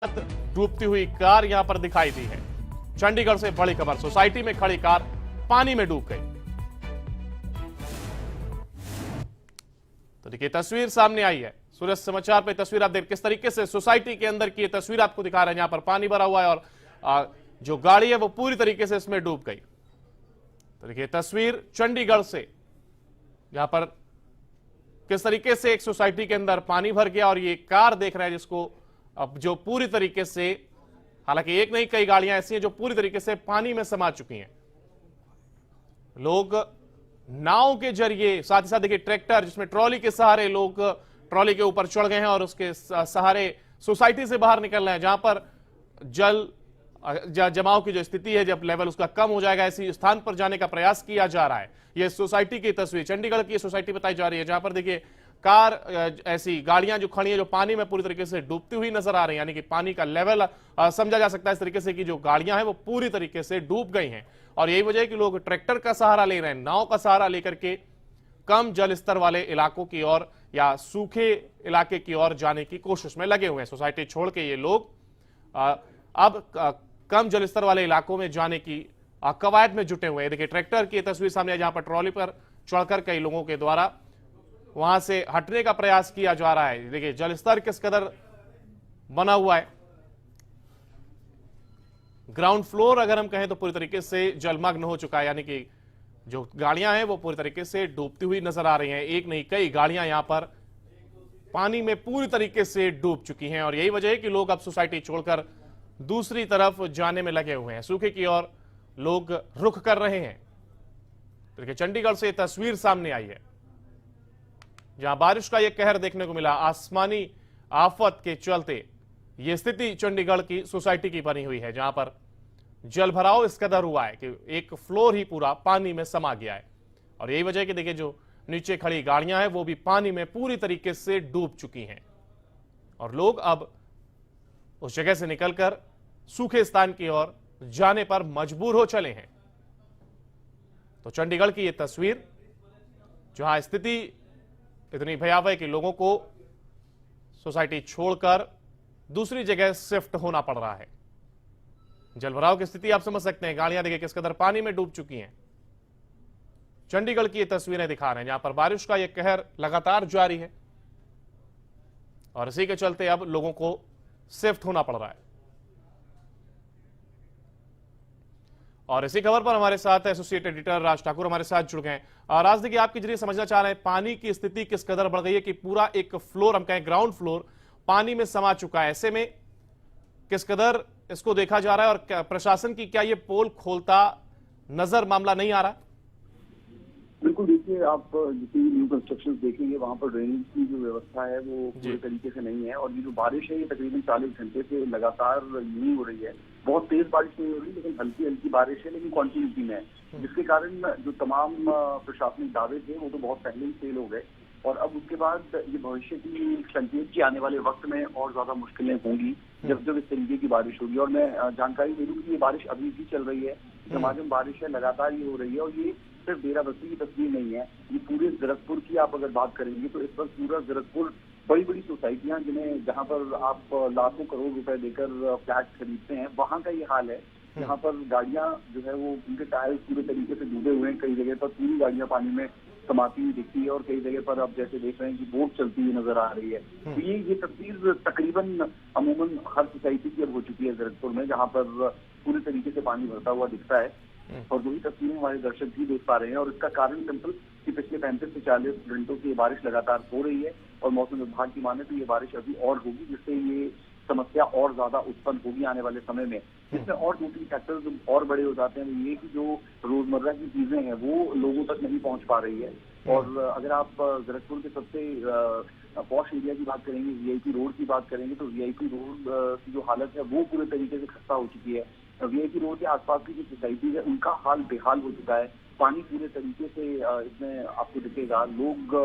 डूबती हुई कार यहां पर दिखाई दी है। चंडीगढ़ से बड़ी खबर, सोसाइटी में खड़ी कार पानी में डूब गई। तो देखिए तस्वीर सामने आई है, सूरज समाचार पे तस्वीर आप देख किस तरीके से सोसाइटी के अंदर की तस्वीर आपको दिखा रहे हैं। यहां पर पानी भरा हुआ है और जो गाड़ी है वो पूरी तरीके से इसमें डूब गई। तो देखिए तस्वीर चंडीगढ़ से, यहां पर किस तरीके से एक सोसाइटी के अंदर पानी भर गया और ये कार देख रहे हैं जिसको अब जो पूरी तरीके से, हालांकि एक नहीं कई गाड़ियां ऐसी हैं जो पूरी तरीके से पानी में समा चुकी हैं। लोग नाव के जरिए, साथ ही साथ देखिए ट्रैक्टर जिसमें ट्रॉली के सहारे लोग ट्रॉली के ऊपर चढ़ गए हैं और उसके सहारे सोसाइटी से बाहर निकल रहे हैं। जहां पर जल जमाव की जो स्थिति है, जब लेवल उसका कम हो जाएगा, ऐसी स्थान पर जाने का प्रयास किया जा रहा है। यह सोसाइटी की तस्वीर, चंडीगढ़ की सोसाइटी बताई जा रही है, जहां पर देखिए कार, ऐसी गाड़ियां जो खड़ी हैं जो पानी में पूरी तरीके से डूबती हुई नजर आ रही हैं। यानी कि पानी का लेवल समझा जा सकता है इस तरीके से कि जो गाड़ियां हैं वो पूरी तरीके से डूब गई हैं। और यही वजह है कि लोग ट्रैक्टर का सहारा ले रहे हैं, नाव का सहारा लेकर के कम जल स्तर वाले इलाकों की ओर या सूखे इलाके की ओर जाने की कोशिश में लगे हुए हैं। सोसाइटी छोड़ के ये लोग अब कम जल स्तर वाले इलाकों में जाने की कवायद में जुटे हुए हैं। देखिए ट्रैक्टर की तस्वीर सामने, जहां पर ट्रॉली पर चढ़कर कई लोगों के द्वारा वहां से हटने का प्रयास किया जा रहा है। देखिए जल स्तर किस कदर बना हुआ है। ग्राउंड फ्लोर अगर हम कहें तो पूरी तरीके से जलमग्न हो चुका है, यानी कि जो गाड़ियां हैं वो पूरी तरीके से डूबती हुई नजर आ रही हैं। एक नहीं कई गाड़ियां यहां पर पानी में पूरी तरीके से डूब चुकी हैं और यही वजह है कि लोग अब सोसाइटी छोड़कर दूसरी तरफ जाने में लगे हुए हैं, सूखे की ओर लोग रुख कर रहे हैं। देखिए चंडीगढ़ से तस्वीर सामने आई है, जहां बारिश का यह कहर देखने को मिला। आसमानी आफत के चलते यह स्थिति चंडीगढ़ की सोसाइटी की बनी हुई है, जहां पर जल भराव इस कदर हुआ है कि एक फ्लोर ही पूरा पानी में समा गया है। और यही वजह है कि देखिए जो नीचे खड़ी गाड़ियां हैं वो भी पानी में पूरी तरीके से डूब चुकी हैं और लोग अब उस जगह से निकलकर सूखे स्थान की ओर जाने पर मजबूर हो चले हैं। तो चंडीगढ़ की यह तस्वीर, जहां स्थिति इतनी भयावह है कि लोगों को सोसाइटी छोड़कर दूसरी जगह शिफ्ट होना पड़ रहा है। जलभराव की स्थिति आप समझ सकते हैं, गाड़ियां देखिए किस कदर पानी में डूब चुकी हैं। चंडीगढ़ की ये तस्वीरें दिखा रहे हैं, जहां पर बारिश का यह कहर लगातार जारी है और इसी के चलते अब लोगों को शिफ्ट होना पड़ रहा है। और इसी खबर पर हमारे साथ एसोसिएट एडिटर राज ठाकुर हमारे साथ जुड़ गए हैं। राज, देखिए आपके जरिए समझना चाह रहे हैं पानी की स्थिति किस कदर बढ़ गई है कि पूरा एक फ्लोर, हम कहें ग्राउंड फ्लोर, पानी में समा चुका है। ऐसे में किस कदर इसको देखा जा रहा है और प्रशासन की क्या ये पोल खोलता नजर मामला नहीं आ रहा? बिल्कुल, देखिए आप जितनी न्यू कंस्ट्रक्शन देखेंगे वहां पर ड्रेनेज की जो व्यवस्था है वो पूरे तरीके से नहीं है। और ये जो बारिश है ये तकरीबन 40 घंटे से लगातार यूं हो रही है। बहुत तेज बारिश नहीं हो रही, लेकिन हल्की हल्की बारिश है, लेकिन क्वांटिटी में है, जिसके कारण जो तमाम प्रशासनिक दावे थे वो तो बहुत पहले ही फेल हो गए। और अब उसके बाद ये भविष्य की संकेत की आने वाले वक्त में और ज्यादा मुश्किलें होंगी जब जब इस तरीके की बारिश होगी। और मैं जानकारी दे दूं कि ये बारिश अभी भी चल रही है, झमाझम बारिश है, लगातार ये हो रही है। और ये सिर्फ डेराबस्सी की तस्वीर नहीं है, ये पूरे जरकपुर की आप अगर बात करेंगे तो इस वक्त पूरा जरकपुर, बड़ी बड़ी सोसाइटियां जिन्हें जहां पर आप लाखों करोड़ रुपए देकर फ्लैट खरीदते हैं, वहां का ये हाल है। जहाँ पर गाड़ियां जो है वो, उनके टायर पूरे तरीके से डूबे हुए हैं, कई जगह पर पूरी गाड़ियां पानी में समाती हुई दिखती है और कई जगह पर आप जैसे देख रहे हैं कि बोट चलती हुई नजर आ रही है। तो ये तस्वीर तकरीबन अमूमन हर सोसाइटी की अब हो चुकी है जरकपुर में, जहाँ पर पूरी तरीके से पानी भरता हुआ दिखता है। और वही तस्वीरें हमारे दर्शक भी देख पा रहे हैं। और इसका कारण सिंपल कि पिछले 35 से 40 घंटों की बारिश लगातार हो रही है और मौसम विभाग की माने तो ये बारिश अभी और होगी, जिससे ये समस्या और ज्यादा उत्पन्न होगी आने वाले समय में। इसमें और दूसरी फैक्टर्स और बड़े हो जाते हैं, ये कि जो रोजमर्रा की चीजें हैं वो लोगों तक नहीं पहुंच पा रही है। और अगर आप जरकपुर के सबसे पॉश एरिया की बात करेंगे, वीआईपी रोड की बात करेंगे, तो वीआईपी रोड की जो हालत है वो पूरे तरीके से खस्ता हो चुकी है। वीआईपी रोड के आसपास की जो सोसाइटी है उनका हाल बेहाल हो चुका है। पानी पूरे तरीके से इसमें आपको दिखेगा। लोग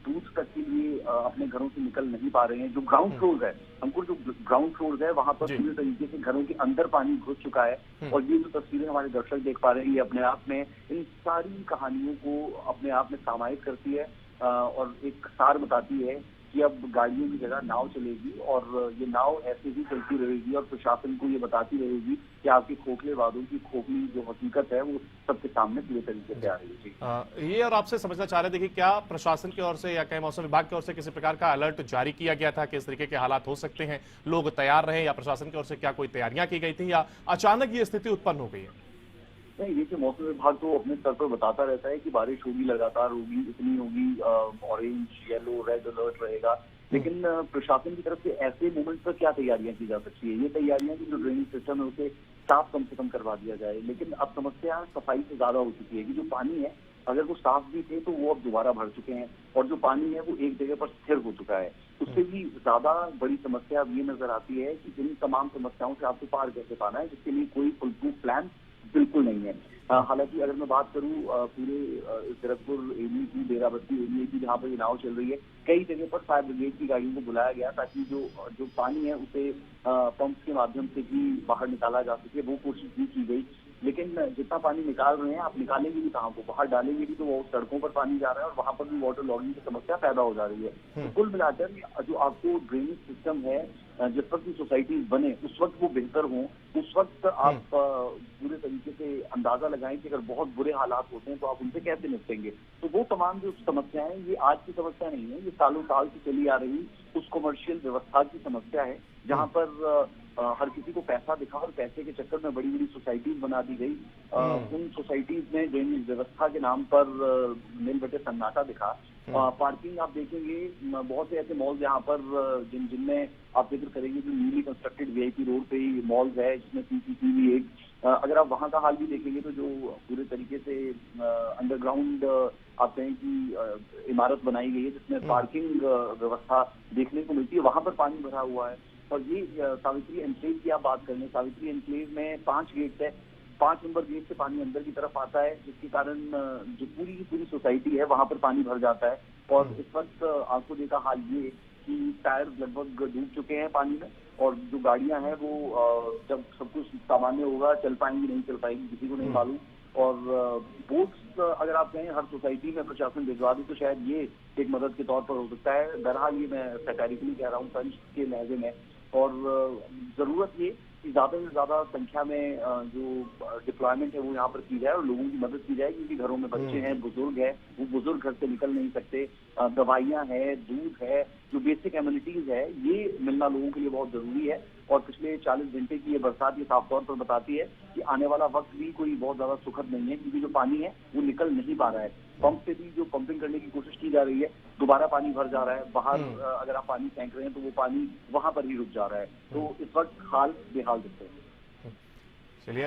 दूध तक के लिए अपने घरों से निकल नहीं पा रहे हैं। जो ग्राउंड फ्लोर है, हमको जो ग्राउंड फ्लोर है वहां पर पूरे तरीके से घरों के अंदर पानी घुस चुका है। और ये जो तस्वीरें हमारे दर्शक देख पा रहे हैं, ये अपने आप में इन सारी कहानियों को अपने आप में समाहित करती है और एक सार बताती है कि अब गाड़ियों की जगह नाव चलेगी और ये नाव ऐसे ही चलती रहेगी और प्रशासन को ये बताती रहेगी कि आपके खोखले वादों की खोखली जो हकीकत है वो सबके सामने पूरे तरीके से आ रही है। ये और आपसे समझना चाह रहे थे कि क्या प्रशासन की ओर से या कहीं मौसम विभाग की ओर से किसी प्रकार का अलर्ट जारी किया गया था, किस तरीके के हालात हो सकते हैं, लोग तैयार रहे, या प्रशासन की ओर से क्या कोई तैयारियां की गई थी, या अचानक ये स्थिति उत्पन्न हो गई है? नहीं, देखिए मौसम विभाग तो अपने स्तर पर बताता रहता है कि बारिश होगी, लगातार होगी, इतनी होगी, ऑरेंज येलो रेड अलर्ट रहेगा, लेकिन प्रशासन की तरफ से ऐसे मोमेंट पर क्या तैयारियां की जा सकती है? ये तैयारियां कि जो ड्रेनेज सिस्टम है उसे साफ कम से कम करवा दिया जाए, लेकिन अब समस्या सफाई से ज्यादा हो चुकी है कि जो पानी है अगर वो साफ भी थे तो वो अब दोबारा भर चुके हैं और जो पानी है वो एक जगह पर स्थिर हो चुका है। उससे भी ज्यादा बड़ी समस्या अब ये नजर आती है कि इन तमाम समस्याओं से आपको पार कैसे पाना है, जिसके लिए कोई फुल प्रूफ प्लान बिल्कुल नहीं है। हालांकि अगर मैं बात करूं पूरे जगतपुर एरिया की, डेराबस्सी एरिया की, जहां पर ये नाव चल रही है, कई जगह पर फायर ब्रिगेड की गाड़ियों को बुलाया गया ताकि जो पानी है उसे पंप के माध्यम से भी बाहर निकाला जा सके, वो कोशिश भी की गई। लेकिन जितना पानी निकाल रहे हैं आप निकालेंगे भी कहाँ को, बाहर डालेंगे भी तो वो सड़कों पर पानी जा रहा है और वहां पर भी वाटर लॉगिंग की समस्या पैदा हो जा रही है। तो कुल मिलाकर जो आपको ड्रेनेज सिस्टम है जिस वक्त भी सोसाइटीज बने उस वक्त वो बेहतर हों, उस वक्त आप पूरे तरीके से अंदाजा लगाएं कि अगर बहुत बुरे हालात होते हैं तो आप उनसे कैसे निपटेंगे। तो वो तमाम जो समस्याएं, ये आज की समस्या नहीं है, ये सालों साल से चली आ रही उस कमर्शियल व्यवस्था की समस्या है, जहां पर हर किसी को पैसा दिखा और पैसे के चक्कर में बड़ी बड़ी सोसाइटीज बना दी गई। उन सोसाइटीज में ड्रेनेज व्यवस्था के नाम पर मिल बटे सन्नाटा दिखा। पार्किंग आप देखेंगे, बहुत से ऐसे मॉल जहाँ पर जिनमें आप जिक्र करेंगे जो न्यूली कंस्ट्रक्टेड वीआईपी रोड पे ही मॉल्स है जिसमें सीसीटीवी एक, अगर आप वहाँ का हाल भी देखेंगे तो जो पूरे तरीके से अंडरग्राउंड आप कहें कि इमारत बनाई गई है जिसमें पार्किंग व्यवस्था देखने को मिलती है, वहां पर पानी भरा हुआ है। और ये सावित्री एनक्लेव की आप बात करें, सावित्री एनक्लेव में 5 गेट है, 5 नंबर गेट से पानी अंदर की तरफ आता है, जिसके कारण जो पूरी की पूरी सोसाइटी है वहां पर पानी भर जाता है। और इस वक्त आपको देखा हाल ये कि टायर लगभग डूब चुके हैं पानी में और जो गाड़ियां हैं वो जब सब कुछ सामान्य होगा चल पाएंगी नहीं चल पाएंगी किसी को नहीं मालूम। और बोट्स अगर आप कहें हर सोसाइटी में प्रशासन भिजवा दे तो शायद ये एक मदद के तौर पर हो सकता है। बहरहाल ये मैं सैटारिकली कह रहा हूँ तंज के लहजे में, और जरूरत ये कि ज्यादा से ज्यादा संख्या में जो डिप्लॉयमेंट है वो यहाँ पर की जाए और लोगों की मदद की जाए, क्योंकि घरों में बच्चे हैं, बुजुर्ग है, वो बुजुर्ग घर से निकल नहीं सकते, दवाइयाँ है, दूध है, जो बेसिक एम्यूनिटीज है ये मिलना लोगों के लिए बहुत जरूरी है। और पिछले 40 घंटे की ये बरसात ये साफ तौर पर बताती है कि आने वाला वक्त भी कोई बहुत ज्यादा सुखद नहीं है, क्योंकि जो पानी है वो निकल नहीं पा रहा है। पंप से भी जो पंपिंग करने की कोशिश की जा रही है दोबारा पानी भर जा रहा है, बाहर अगर आप पानी फेंक रहे हैं तो वो पानी वहां पर ही रुक जा रहा है। तो इस वक्त हाल बेहाल दिखते हैं। चलिए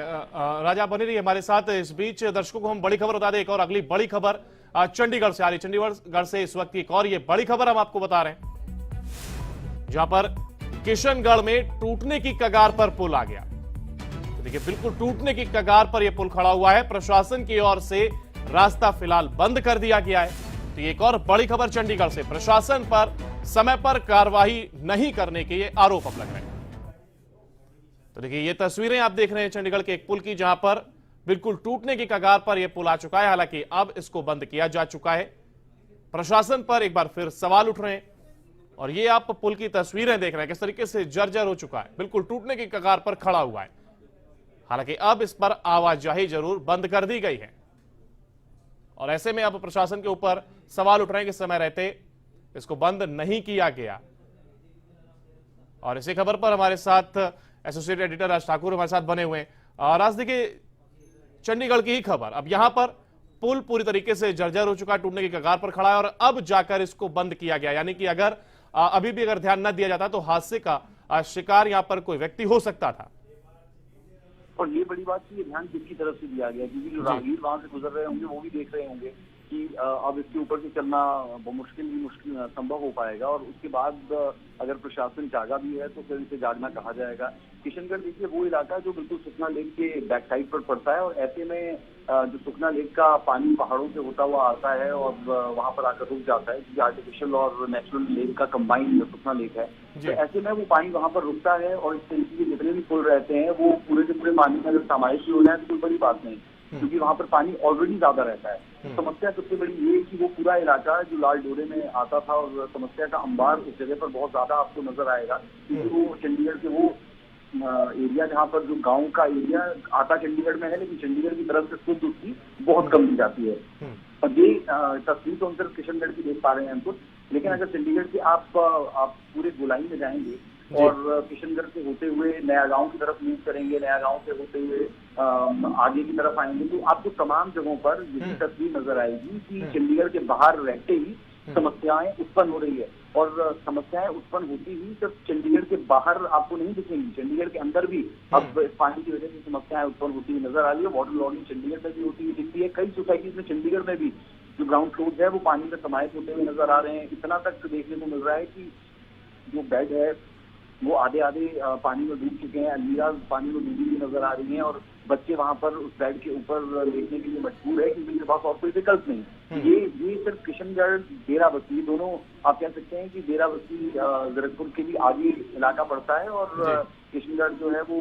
राजा बने रहिए हमारे साथ। इस बीच दर्शकों को हम बड़ी खबर बता दें, एक और अगली बड़ी खबर चंडीगढ़ से आ रही। चंडीगढ़ से इस वक्त की एक और ये बड़ी खबर हम आपको बता रहे हैं, जहां पर किशनगढ़ में टूटने की कगार पर पुल आ गया। तो देखिए बिल्कुल टूटने की कगार पर यह पुल खड़ा हुआ है, प्रशासन की ओर से रास्ता फिलहाल बंद कर दिया गया है। तो एक और बड़ी खबर चंडीगढ़ से, प्रशासन पर समय पर कार्रवाई नहीं करने के ये आरोप अब लग रहे हैं। तो देखिए ये तस्वीरें आप देख रहे हैं चंडीगढ़ के एक पुल की, जहां पर बिल्कुल टूटने की कगार पर यह पुल आ चुका है। हालांकि अब इसको बंद किया जा चुका है। प्रशासन पर एक बार फिर सवाल उठ रहे हैं और ये आप पुल की तस्वीरें देख रहे हैं किस तरीके से जर्जर हो चुका है, बिल्कुल टूटने की कगार पर खड़ा हुआ है। हालांकि अब इस पर आवाजाही जरूर बंद कर दी गई है और ऐसे में अब प्रशासन के ऊपर सवाल उठ रहे हैं कि समय रहते इसको बंद नहीं किया गया। और इसी खबर पर हमारे साथ एसोसिएट एडिटर राज ठाकुर हमारे साथ बने हुए हैं। राज देखिए चंडीगढ़ की ही खबर, अब यहां पर पुल पूरी तरीके से जर्जर हो चुका है, टूटने की कगार पर खड़ा है और अब जाकर इसको बंद किया गया। यानी कि अगर अभी भी अगर ध्यान न दिया जाता तो हादसे का शिकार यहां पर कोई व्यक्ति हो सकता था। और ये बड़ी बात की ध्यान किसकी तरफ से दिया गया, क्योंकि जो राहगीर वहां से गुजर रहे होंगे वो भी देख रहे होंगे कि अब इसके ऊपर से चलना मुश्किल संभव हो पाएगा। और उसके बाद अगर प्रशासन जागा भी है तो फिर इसे जागना कहा जाएगा। किशनगढ़ देखिए वो इलाका जो बिल्कुल सुखना लेक के बैक साइड पर पड़ता है और ऐसे में जो सुखना लेक का पानी पहाड़ों से होता हुआ आता है और वहां पर आकर रुक जाता है, क्योंकि आर्टिफिशियल और नेचुरल लेक का कंबाइंड सुखना लेक है। तो ऐसे में वो पानी वहां पर रुकता है और इस तरीके के जितने भी पुल रहते हैं वो पूरे के पूरे पानी में अगर समाहित भी हो जाए तो कोई बड़ी बात नहीं। क्योंकि वहां पर पानी ऑलरेडी ज्यादा रहता है। समस्या सबसे बड़ी ये है कि वो पूरा इलाका जो लाल डोरे में आता था, और समस्या का अंबार उस जगह पर बहुत ज्यादा आपको नजर आएगा, क्योंकि वो चंडीगढ़ के वो एरिया जहाँ पर जो गांव का एरिया आता चंडीगढ़ में है, लेकिन चंडीगढ़ की तरफ से शुद्ध उसकी बहुत कम दी जाती है। और ये तस्वीर तो हम सिर्फ किशनगढ़ की देख पा रहे हैं हमको, लेकिन अगर चंडीगढ़ के आप पूरे गोलाई में जाएंगे और किशनगढ़ से होते हुए नया गांव की तरफ मूव करेंगे, नया गांव से होते हुए आगे की तरफ आएंगे, तो आपको तमाम जगहों पर यही तस्वीर नजर आएगी कि चंडीगढ़ के बाहर रहते ही समस्याएं उत्पन्न हो रही है। और समस्याएं उत्पन्न होती ही सिर्फ चंडीगढ़ के बाहर आपको नहीं दिखेंगी, चंडीगढ़ के अंदर भी अब पानी की वजह से समस्याएं उत्पन्न होती हुई नजर आ रही है। वाटर लॉगिंग चंडीगढ़ में भी होती हुई दिखती है। कई सोसाइटीज में चंडीगढ़ में भी जो ग्राउंड फ्लोर है वो पानी में समाहित होते हुए नजर आ रहे हैं। इतना तक देखने को मिल रहा है कि जो बेड है वो आधे आधे पानी में डूब चुके हैं, अलमीरा पानी में डूबी हुई नजर आ रही हैं, और बच्चे वहां पर उस बेड के ऊपर लेटने के लिए मजबूर है क्योंकि उनके पास और कोई विकल्प नहीं। ये सिर्फ किशनगढ़ डेरा बस्ती दोनों आप कह सकते हैं कि डेरा बस्ती जरकपुर के भी आगे इलाका पड़ता है, और किशनगढ़ जो है वो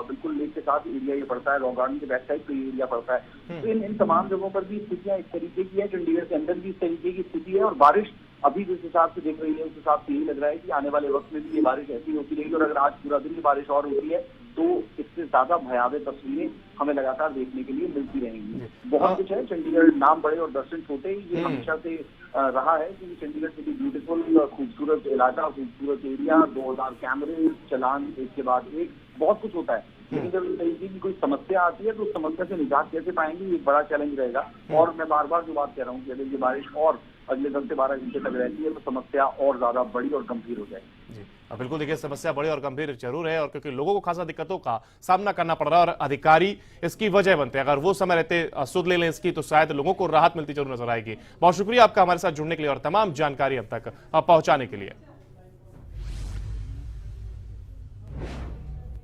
बिल्कुल लेक के साथ एरिया ये पड़ता है, रॉक गार्डन के बैक साइड पे एरिया पड़ता है। तो इन तमाम जगहों पर भी स्थितियां इस तरीके की है, चंडीगढ़ के अंदर भी इस तरीके की स्थिति है, और बारिश अभी जिस हिसाब से देख रही है उस हिसाब से यही लग रहा है कि आने वाले वक्त में भी ये बारिश ऐसी होती रहेगी, और अगर आज पूरा दिन बारिश और होती है तो इससे ज्यादा भयावह तस्वीरें हमें लगातार देखने के लिए मिलती रहेंगी। बहुत कुछ है, चंडीगढ़ नाम बड़े और दर्शन छोटे, ये हमेशा से रहा है कि चंडीगढ़ सिटी ब्यूटीफुल, खूबसूरत इलाका, खूबसूरत एरिया, 2000 कैमरे, चलान एक के बाद एक, बहुत कुछ होता है। लेकिन जब इस तरीके की कोई समस्या आती है तो उस समस्या से निजात कैसे पाएंगे, ये बड़ा चैलेंज रहेगा। और मैं बार बार जो बात कह रहा हूँ कि अगर ये बारिश और अगले 10 से 12 घंटे तक रहती है तो समस्या और ज्यादा बड़ी और गंभीर हो जाएगी। जी बिल्कुल, देखिए समस्या बड़ी और गंभीर जरूर है, और क्योंकि लोगों को खासा दिक्कतों का सामना करना पड़ रहा है और अधिकारी इसकी वजह बनते हैं। अगर वो समय रहते सुध ले लें इसकी तो शायद लोगों को राहत मिलती जरूर नजर आएगी। बहुत शुक्रिया आपका हमारे साथ जुड़ने के लिए और तमाम जानकारी अब तक पहुंचाने के लिए।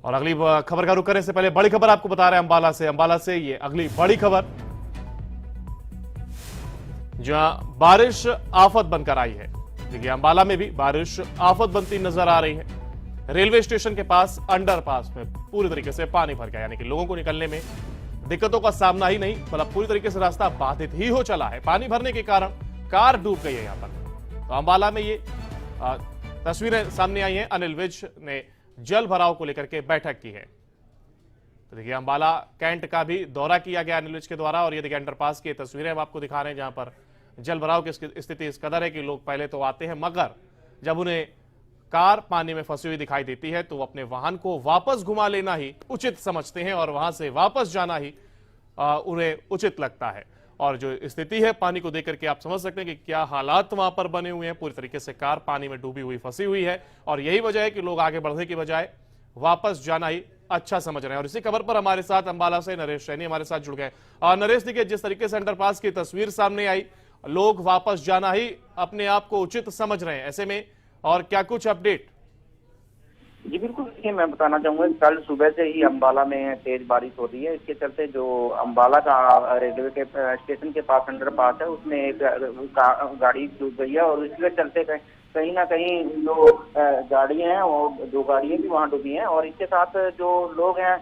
और अगली खबर का रुख करने से पहले बड़ी खबर आपको बता रहे हैं अंबाला से ये अगली बड़ी खबर, जहां बारिश आफत बनकर आई है। देखिए अंबाला में भी बारिश आफत बनती नजर आ रही है। रेलवे स्टेशन के पास अंडरपास में पूरी तरीके से पानी भर गया, यानी कि लोगों को निकलने में दिक्कतों का सामना ही नहीं, मतलब पूरी तरीके से रास्ता बाधित ही हो चला है। पानी भरने के कारण कार डूब गई है यहां पर। तो अंबाला में ये तस्वीरें सामने आई हैं। अनिल विज ने जल भराव को लेकर के बैठक की है। तो देखिए अंबाला कैंट का भी दौरा किया गया अनिल विज के द्वारा, और ये देखिए अंडरपास की तस्वीरें हम आपको दिखा रहे हैं जहां पर जल भराव की स्थिति इस कदर है कि लोग पहले तो आते हैं, मगर जब उन्हें कार पानी में फंसी हुई दिखाई देती है तो वो अपने वाहन को वापस घुमा लेना ही उचित समझते हैं, और वहां से वापस जाना ही उन्हें उचित लगता है। और जो स्थिति है पानी को देख करके आप समझ सकते हैं कि क्या हालात वहां पर बने हुए हैं। पूरी तरीके से कार पानी में डूबी हुई फंसी हुई है, और यही वजह है कि लोग आगे बढ़ने की बजाय वापस जाना ही अच्छा समझ रहे हैं। और इसी खबर पर हमारे साथ अंबाला से नरेश सैनी हमारे साथ जुड़ गए। और नरेश, देखिए जिस तरीके से अंडरपास की तस्वीर सामने आई, लोग वापस जाना ही अपने आप को उचित समझ रहे हैं, ऐसे में और क्या कुछ अपडेट? जी बिल्कुल, देखिए मैं बताना चाहूंगा कल सुबह से ही अंबाला में तेज बारिश हो रही है। इसके चलते जो अंबाला का रेलवे के स्टेशन के पास अंडरपास है उसमें एक गाड़ी डूब गई है, और इसके चलते कहीं ना कहीं जो गाड़ियां हैं वो 2 गाड़ियां भी वहां डूबी हैं, और इसके साथ जो लोग हैं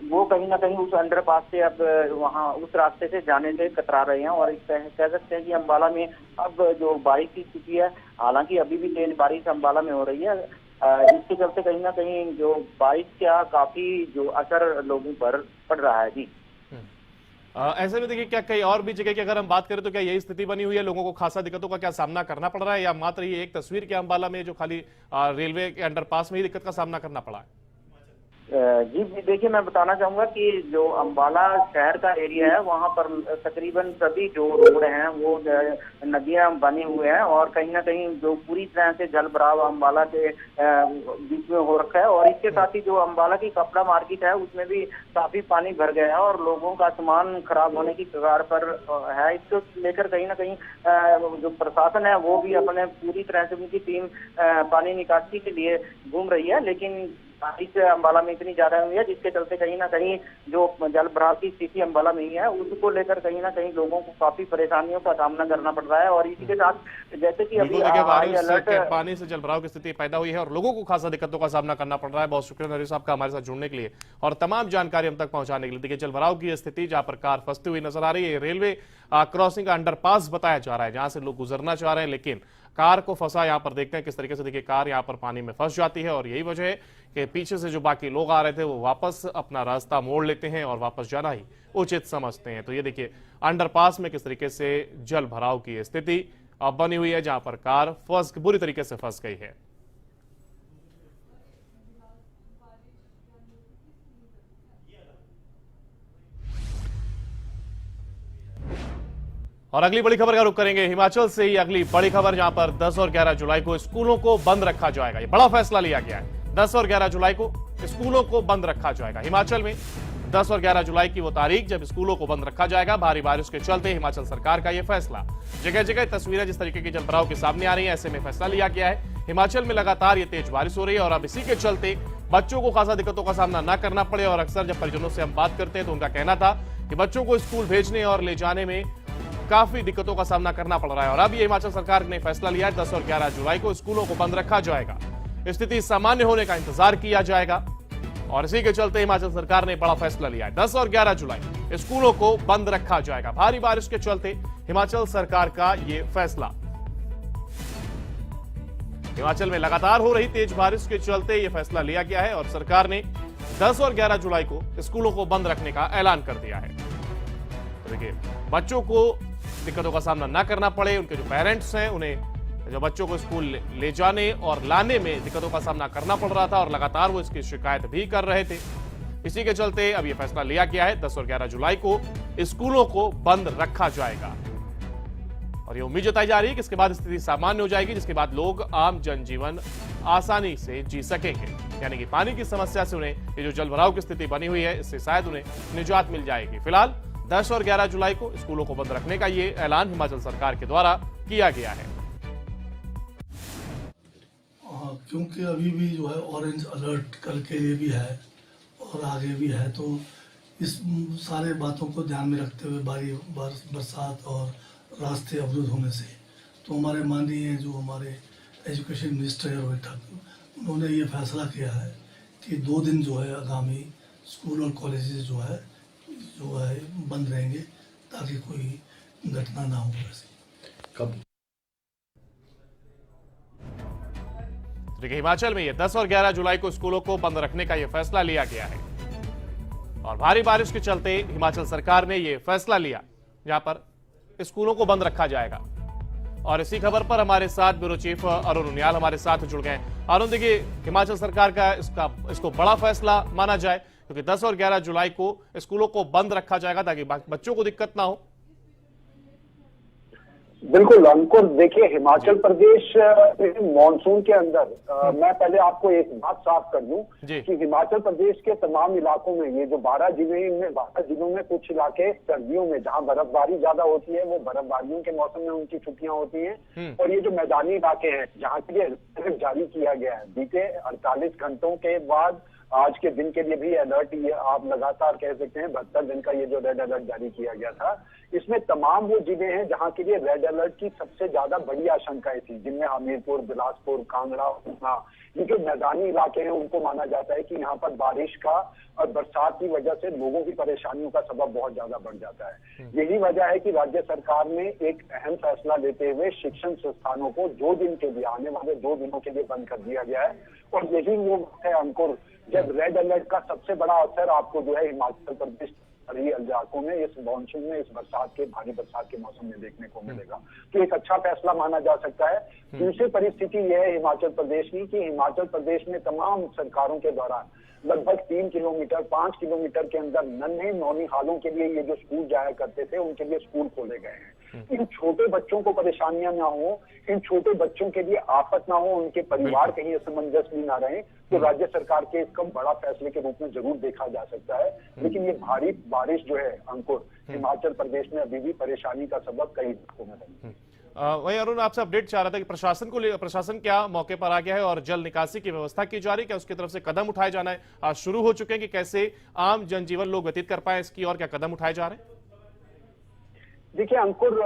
वो कहीं ना कहीं उस अंडरपास से अब वहां उस रास्ते से जाने से कतरा रहे हैं। और कह सकते हैं कि अंबाला में अब जो बारिश की स्थिति है, हालांकि अभी भी तेज बारिश अंबाला में हो रही है, इसके चलते कहीं ना कहीं जो बारिश का काफी जो असर लोगों पर पड़ रहा है। जी ऐसे में देखिए क्या कई और भी जगह की अगर हम बात करें तो क्या यही स्थिति बनी हुई है, लोगों को खासा दिक्कतों का क्या सामना करना पड़ रहा है, या मात्र ये एक तस्वीर के अंबाला में जो खाली रेलवे के अंडरपास में ही दिक्कत का सामना करना पड़ा है? जी देखिए मैं बताना चाहूंगा कि जो अंबाला शहर का एरिया है वहां पर तकरीबन सभी जो रोड हैं वो नदियां बने हुए हैं, और कहीं ना कहीं जो पूरी तरह से जल भराव अंबाला के बीच में हो रखा है। और इसके साथ ही जो अंबाला की कपड़ा मार्केट है उसमें भी काफी पानी भर गया है, और लोगों का सामान खराब होने की कगार पर है। इसको लेकर कहीं ना कहीं जो प्रशासन है वो भी अपने पूरी तरह से उनकी टीम पानी निकासी के लिए घूम रही है, लेकिन बारिश अंबाला में इतनी ज्यादा हुई है, जिसके चलते कहीं ना कहीं जो जल भराव की स्थिति अंबाला में ही है, उसको लेकर कहीं ना कहीं लोगों को काफी परेशानियों का सामना करना पड़ रहा है। और इसी के साथ जैसे कि अभी हाई अलर्ट पानी से जल भराव की स्थिति पैदा हुई है और लोगों को खासा दिक्कतों का सामना करना पड़ रहा है। बहुत शुक्रिया नरीश साहब का हमारे साथ जुड़ने के लिए और तमाम जानकारी हम तक पहुंचाने के लिए। देखिए, जल भराव की स्थिति जहां पर कार फंसती हुई नजर आ रही है, रेलवे क्रॉसिंग का अंडरपास बताया जा रहा है जहां से लोग गुजरना चाह रहे हैं, लेकिन कार को फंसा यहां पर देखते हैं किस तरीके से। देखिए, कार यहां पर पानी में फंस जाती है और यही वजह है कि पीछे से जो बाकी लोग आ रहे थे वो वापस अपना रास्ता मोड़ लेते हैं और वापस जाना ही उचित समझते हैं। तो ये देखिए अंडरपास में किस तरीके से जल भराव की स्थिति अब बनी हुई है जहां पर कार बुरी तरीके से फंस गई है। और अगली बड़ी खबर का रुख करेंगे हिमाचल से ही। अगली बड़ी खबर जहां पर 10 और 11 जुलाई को स्कूलों को बंद रखा जाएगा। ये बड़ा फैसला लिया गया है। 10 और 11 जुलाई को स्कूलों को बंद रखा जाएगा। हिमाचल में 10 और 11 जुलाई की वो तारीख जब स्कूलों को बंद रखा जाएगा। भारी बारिश के चलते हिमाचल सरकार का यह फैसला। जगह जगह तस्वीरें जिस तरीके की जल भराव के सामने आ रही है, ऐसे में फैसला लिया गया है। हिमाचल में लगातार ये तेज बारिश हो रही है और अब इसी के चलते बच्चों को खासा दिक्कतों का सामना न करना पड़े। और अक्सर जब परिजनों से हम बात करते हैं तो उनका कहना था कि बच्चों को स्कूल भेजने और ले जाने में काफी दिक्कतों का सामना करना पड़ रहा है। और अब ये हिमाचल सरकार ने फैसला लिया है 10 और 11 जुलाई को स्कूलों को बंद रखा जाएगा। स्थिति सामान्य होने का इंतजार किया जाएगा और इसी के चलते हिमाचल सरकार ने बड़ा फैसला लिया है। 10 और 11 जुलाई स्कूलों को बंद रखा जाएगा। भारी बारिश के चलते हिमाचल सरकार का यह फैसला। हिमाचल में लगातार हो रही तेज बारिश के चलते यह फैसला लिया गया है और सरकार ने 10 और 11 जुलाई को स्कूलों को बंद रखने का ऐलान कर दिया है। तो देखिए, बच्चों को दिक्कतों का सामना ना करना पड़े, उनके जो पेरेंट्स हैं उन्हें जो बच्चों को स्कूल ले जाने और लाने में दिक्कतों का सामना करना पड़ रहा था और लगातार वो इसकी शिकायत भी कर रहे थे। इसी के चलते अब यह फैसला लिया गया है 10 और 11 जुलाई को स्कूलों को बंद रखा जाएगा। और ये उम्मीद जताई जा रही है कि इसके बाद स्थिति सामान्य हो जाएगी, जिसके बाद लोग आम जनजीवन आसानी से जी सकेंगे। यानी कि पानी की समस्या से उन्हें ये जो जल भराव की स्थिति बनी हुई है इससे शायद उन्हें निजात मिल जाएगी। फिलहाल 10 और 11 जुलाई को स्कूलों को बंद रखने का ये ऐलान हिमाचल सरकार के द्वारा किया गया है। क्योंकि अभी भी जो है ऑरेंज अलर्ट कल के लिए भी है और आगे भी है, तो इस सारे बातों को ध्यान में रखते हुए बरसात और रास्ते अवरुद्ध होने से तो हमारे माननीय जो हमारे एजुकेशन मिनिस्टर है रोहित ठाकुर, उन्होंने ये फैसला किया है कि 2 दिन जो है आगामी स्कूल और कॉलेजेस जो है बंद रहेंगे ताकि कोई घटना ना हो। वैसे कब देखिए, हिमाचल में ये 10 और 11 जुलाई को स्कूलों को बंद रखने का यह फैसला लिया गया है और भारी बारिश के चलते हिमाचल सरकार ने यह फैसला लिया जहां पर स्कूलों को बंद रखा जाएगा। और इसी खबर पर हमारे साथ ब्यूरो चीफ अरुण उनियाल हमारे साथ जुड़ गए। अरुण, देखिए, हिमाचल सरकार का इसको बड़ा फैसला माना जाए क्योंकि 10 और 11 जुलाई को स्कूलों को बंद रखा जाएगा ताकि बच्चों को दिक्कत ना हो। बिल्कुल अंकुर, देखिए हिमाचल प्रदेश मॉनसून के अंदर मैं पहले आपको एक बात साफ कर दूं कि हिमाचल प्रदेश के तमाम इलाकों में ये जो 12 जिले हैं, इनमें 12 जिलों में कुछ इलाके सर्दियों में जहां बर्फबारी ज्यादा होती है वो बर्फबारियों के मौसम में उनकी छुट्टियां होती हैं। और ये जो मैदानी इलाके हैं जहाँ के लिए जारी किया गया है, बीते 48 घंटों के बाद आज के दिन के लिए भी अलर्ट, ये आप लगातार कह सकते हैं 72 दिन का ये जो रेड अलर्ट जारी किया गया था, इसमें तमाम वो जिले हैं जहां के लिए रेड अलर्ट की सबसे ज्यादा बड़ी आशंकाएं थी, जिनमें हमीरपुर, बिलासपुर, कांगड़ा, ऊना, ये जो मैदानी इलाके हैं उनको माना जाता है कि यहाँ पर बारिश का और बरसात की वजह से लोगों की परेशानियों का सबब बहुत ज्यादा बढ़ जाता है। यही वजह है कि राज्य सरकार ने एक अहम फैसला लेते हुए शिक्षण संस्थानों को 2 दिन के लिए, आने वाले 2 दिनों के लिए बंद कर दिया गया है। और यही वो वक्त है अंकुर जब रेड अलर्ट का सबसे बड़ा असर आपको जो है हिमाचल प्रदेश इलाकों में इस मानसून में, इस भारी बरसात के मौसम में देखने को मिलेगा। तो एक अच्छा फैसला माना जा सकता है। दूसरी परिस्थिति यह है हिमाचल प्रदेश की कि हिमाचल प्रदेश में तमाम सरकारों के दौरान लगभग 3 किलोमीटर 5 किलोमीटर के अंदर नन्हे नौनिहालों के लिए ये जो स्कूल जाया करते थे उनके लिए स्कूल खोले गए हैं। इन छोटे बच्चों को परेशानियां ना हो, इन छोटे बच्चों के लिए आफत ना हो, उनके परिवार कहीं असमंजस में ना रहे, तो राज्य सरकार के इसको बड़ा फैसले के रूप में जरूर देखा जा सकता है। लेकिन ये भारी बारिश जो है अंकुर हिमाचल प्रदेश में अभी भी परेशानी का सबब कई इलाकों में है। वही अरुण, आपसे अपडेट चाह रहा था कि प्रशासन क्या मौके पर आ गया है और जल निकासी की व्यवस्था की जा रही है, क्या उसकी तरफ से कदम उठाए जाना है शुरू हो चुके हैं कि कैसे आम जनजीवन लोग व्यतीत कर पाए, इसकी और क्या कदम उठाए जा रहे हैं? देखिए अंकुर,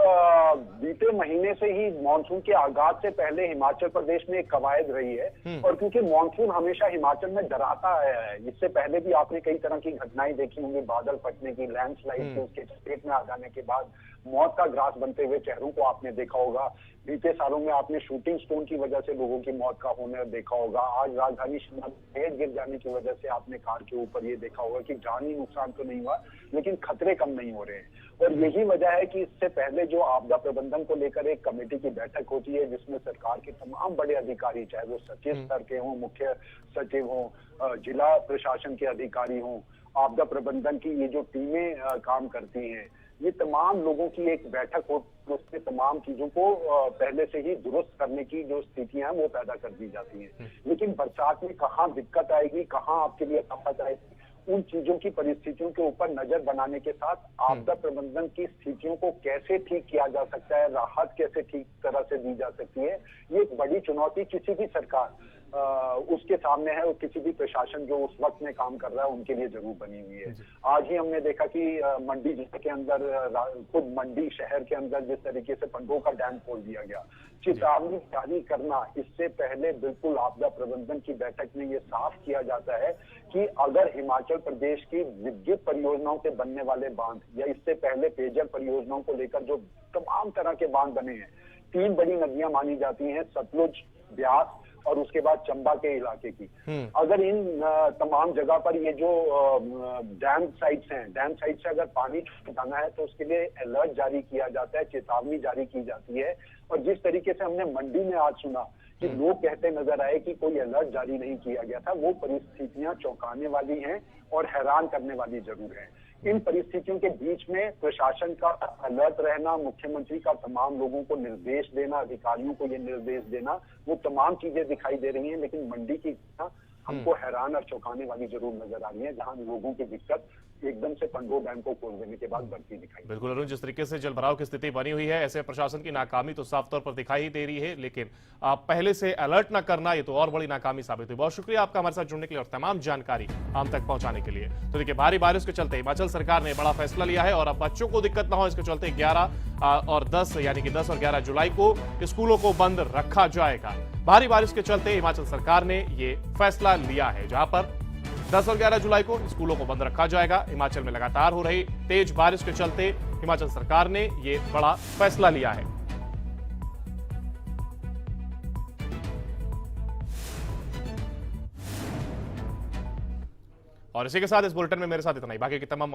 बीते महीने से ही मानसून के आगाज से पहले हिमाचल प्रदेश में एक कवायद रही है और क्योंकि मानसून हमेशा हिमाचल में डराता आया है, इससे पहले भी आपने कई तरह की घटनाएं देखी होंगी, बादल फटने की, लैंडस्लाइड की, उसके चपेट में आ जाने के बाद मौत का ग्रास बनते हुए चेहरों को आपने देखा होगा। बीते सालों में आपने शूटिंग स्टोन की वजह से लोगों की मौत का होने देखा होगा। आज राजधानी शिमला में पेड़ गिर जाने की वजह से आपने कार के ऊपर ये देखा होगा कि जानी नुकसान तो नहीं हुआ लेकिन खतरे कम नहीं हो रहे हैं। और यही वजह है कि इससे पहले जो आपदा प्रबंधन को लेकर एक कमेटी की बैठक होती है जिसमें सरकार के तमाम बड़े अधिकारी, चाहे वो सचिव स्तर के हों, मुख्य सचिव हों, जिला प्रशासन के अधिकारी हों, आपदा प्रबंधन की ये जो टीमें काम करती हैं, ये तमाम लोगों की एक बैठक हो, उसमें तमाम चीजों को पहले से ही दुरुस्त करने की जो स्थितियां हैं वो पैदा कर दी जाती हैं। लेकिन बरसात में कहाँ दिक्कत आएगी, कहाँ आपके लिए आफत आएगी, उन चीजों की परिस्थितियों के ऊपर नजर बनाने के साथ आपदा प्रबंधन की स्थितियों को कैसे ठीक किया जा सकता है, राहत कैसे ठीक तरह से दी जा सकती है, ये एक बड़ी चुनौती किसी भी सरकार उसके सामने है और किसी भी प्रशासन जो उस वक्त में काम कर रहा है उनके लिए जरूर बनी हुई है। आज ही हमने देखा कि मंडी जिले के अंदर, खुद मंडी शहर के अंदर जिस तरीके से पंडोह का डैम खोल दिया गया, चेतावनी जारी करना, इससे पहले बिल्कुल आपदा प्रबंधन की बैठक में ये साफ किया जाता है कि अगर हिमाचल प्रदेश की विद्युत परियोजनाओं से बनने वाले बांध या इससे पहले पेयजल परियोजनाओं को लेकर जो तमाम तरह के बांध बने हैं, 3 बड़ी नदियां मानी जाती हैं, सतलुज, ब्यास और उसके बाद चंबा के इलाके की। अगर इन तमाम जगह पर ये जो डैम साइट्स हैं, डैम साइट से अगर पानी छुटाना है तो उसके लिए अलर्ट जारी किया जाता है, चेतावनी जारी की जाती है। और जिस तरीके से हमने मंडी में आज सुना कि लोग कहते नजर आए कि कोई अलर्ट जारी नहीं किया गया था, वो परिस्थितियां चौंकाने वाली हैं और हैरान करने वाली जरूर है। इन परिस्थितियों के बीच में प्रशासन का अलर्ट रहना, मुख्यमंत्री का तमाम लोगों को निर्देश देना, अधिकारियों को ये निर्देश देना, वो तमाम चीजें दिखाई दे रही हैं। लेकिन मंडी की हमको हैरान और चौंकाने वाली जरूर नजर आ रही है, जहां लोगों की दिक्कत एकदम से पंडोह डैम को खोल देने के बाद बढ़ती दिखाई। बिल्कुल अरुण, जिस तरीके से जलभराव की स्थिति बनी हुई है, ऐसे प्रशासन की नाकामी तो साफ तौर पर दिखाई ही दे रही है, लेकिन पहले से अलर्ट न करना ये तो और बड़ी नाकामी साबित हुई। बहुत शुक्रिया आपका हमारे साथ जुड़ने के लिए और तमाम जानकारी हम तक पहुंचाने के लिए। तो देखिए, भारी बारिश के चलते हिमाचल सरकार ने बड़ा फैसला लिया है और अब बच्चों को दिक्कत न हो इसके चलते 11 और 10 यानी कि 10 और 11 जुलाई को स्कूलों को बंद रखा जाएगा। भारी बारिश के चलते हिमाचल सरकार ने ये फैसला लिया है, जहां पर 10 और 11 जुलाई को स्कूलों को बंद रखा जाएगा। हिमाचल में लगातार हो रही तेज बारिश के चलते हिमाचल सरकार ने ये बड़ा फैसला लिया है। और इसी के साथ इस बुलेटिन में मेरे साथ इतना ही, बाकी की तमाम